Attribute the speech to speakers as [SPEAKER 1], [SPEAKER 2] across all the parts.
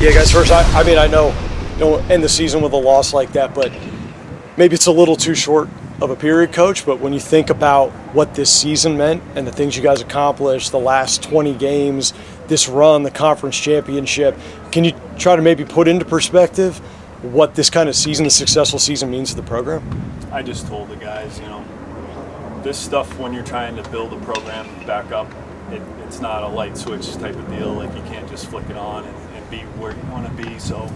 [SPEAKER 1] Yeah, guys, first, I mean, I know don't end the season with a loss like that, but maybe it's a little too short of a period, Coach, but when you think about what this season meant and the things you guys accomplished, the last 20 games, this run, the conference championship, can you try to maybe put into perspective what this kind of season, the successful season, means to the program?
[SPEAKER 2] I just told the guys, this stuff, when you're trying to build a program back up, it's not a light switch type of deal. Like, you can't just flick it on and be where you want to be. So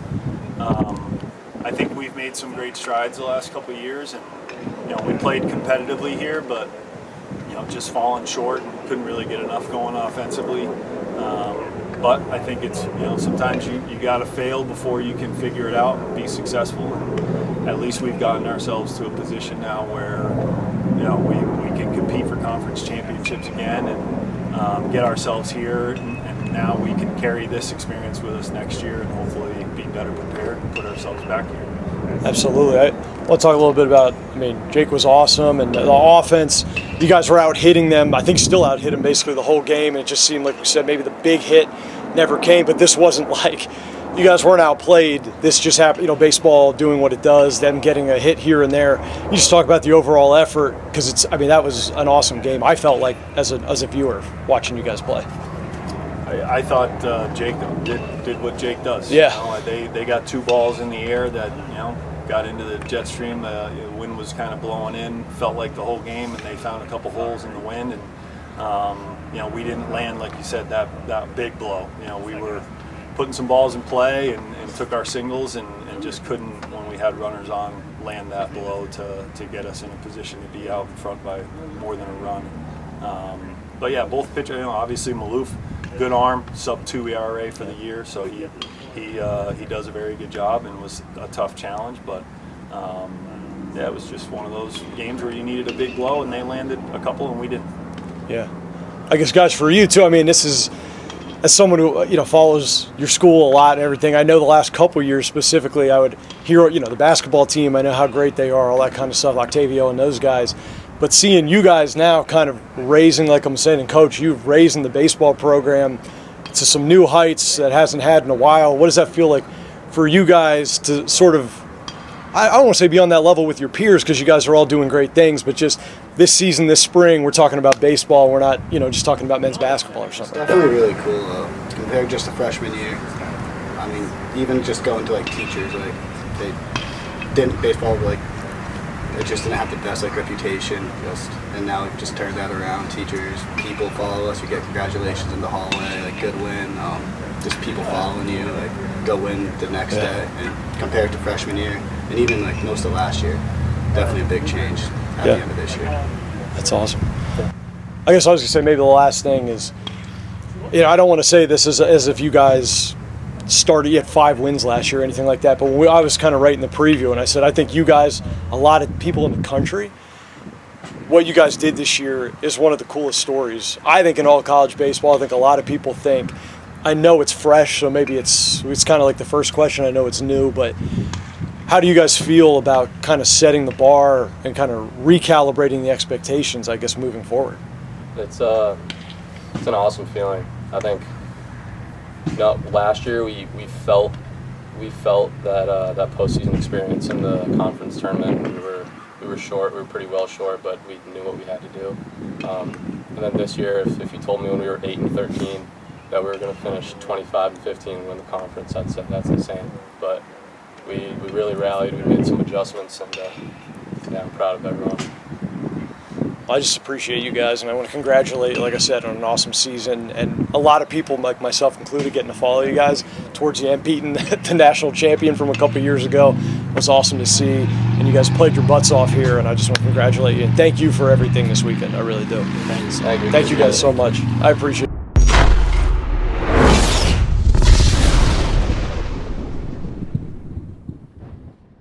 [SPEAKER 2] I think we've made some great strides the last couple of years, and we played competitively here, but just falling short and couldn't really get enough going offensively. But I think it's sometimes you got to fail before you can figure it out and be successful. And at least we've gotten ourselves to a position now where we can compete for conference championships again and get ourselves here. And now we can carry this experience with us next year and hopefully be better prepared and put ourselves back here.
[SPEAKER 1] Absolutely. I want to talk a little bit about, Jake was awesome, and the offense, you guys were out hitting them. I think still out hit them basically the whole game, and it just seemed like we said maybe the big hit never came, but this wasn't like you guys weren't outplayed. This just happened, baseball doing what it does, them getting a hit here and there. You just talk about the overall effort, because that was an awesome game. I felt like as a viewer watching you guys play.
[SPEAKER 2] I thought Jake did what Jake does.
[SPEAKER 1] Yeah.
[SPEAKER 2] They got two balls in the air that got into the jet stream. The wind was kind of blowing in. Felt like the whole game, and they found a couple holes in the wind. And we didn't land, like you said, that big blow. We were putting some balls in play and took our singles and just couldn't, when we had runners on, land that blow to get us in a position to be out in front by more than a run. But yeah, both pitchers. Obviously Maloof, good arm, sub-2 ERA for the year, so he does a very good job, and was a tough challenge. But it was just one of those games where you needed a big blow, and they landed a couple, and we didn't.
[SPEAKER 1] Yeah, I guess, guys, for you too. This is, as someone who follows your school a lot and everything, I know the last couple of years specifically, I would hear the basketball team. I know how great they are, all that kind of stuff, Octavio and those guys. But seeing you guys now kind of raising, like I'm saying, and Coach, you've raising the baseball program to some new heights that hasn't had in a while. What does that feel like for you guys to sort of, I don't want to say be on that level with your peers, because you guys are all doing great things, but just this season, this spring, we're talking about baseball. We're not, just talking about men's basketball or something.
[SPEAKER 3] It's definitely really cool compared just to freshman year. Even just going to teachers, they didn't baseball it just didn't have the best reputation, and now we've just turned that around. Teachers, people follow us. We get congratulations in the hallway, good win. Just people following you, go win the next day. And compared to freshman year, and even most of last year, definitely a big change at the end of this year.
[SPEAKER 1] That's awesome. I guess I was gonna say maybe the last thing is, I don't want to say this as if you guys started, you had 5 wins last year or anything like that, but I was kind of writing the preview, and I said I think you guys, a lot of people in the country, what you guys did this year is one of the coolest stories, I think, in all college baseball. I think a lot of people think, I know it's fresh, so maybe it's kind of like the first question, I know it's new, but how do you guys feel about kind of setting the bar and kind of recalibrating the expectations, I guess, moving forward?
[SPEAKER 4] It's an awesome feeling. I think last year we felt that postseason experience in the conference tournament. We were short. We were pretty well short, but we knew what we had to do. And then this year, if you told me when we were 8-13 that we were going to finish 25-15 and win the conference, I'd say that's insane. But we really rallied. We made some adjustments, and I'm proud of everyone.
[SPEAKER 1] I just appreciate you guys, and I want to congratulate you, like I said, on an awesome season. And a lot of people, like myself included, getting to follow you guys towards the end, beating the national champion from a couple years ago was awesome to see. And you guys played your butts off here, and I just want to congratulate you. And thank you for everything this weekend. I really do.
[SPEAKER 4] Thanks.
[SPEAKER 1] Thank you guys so much. I appreciate it.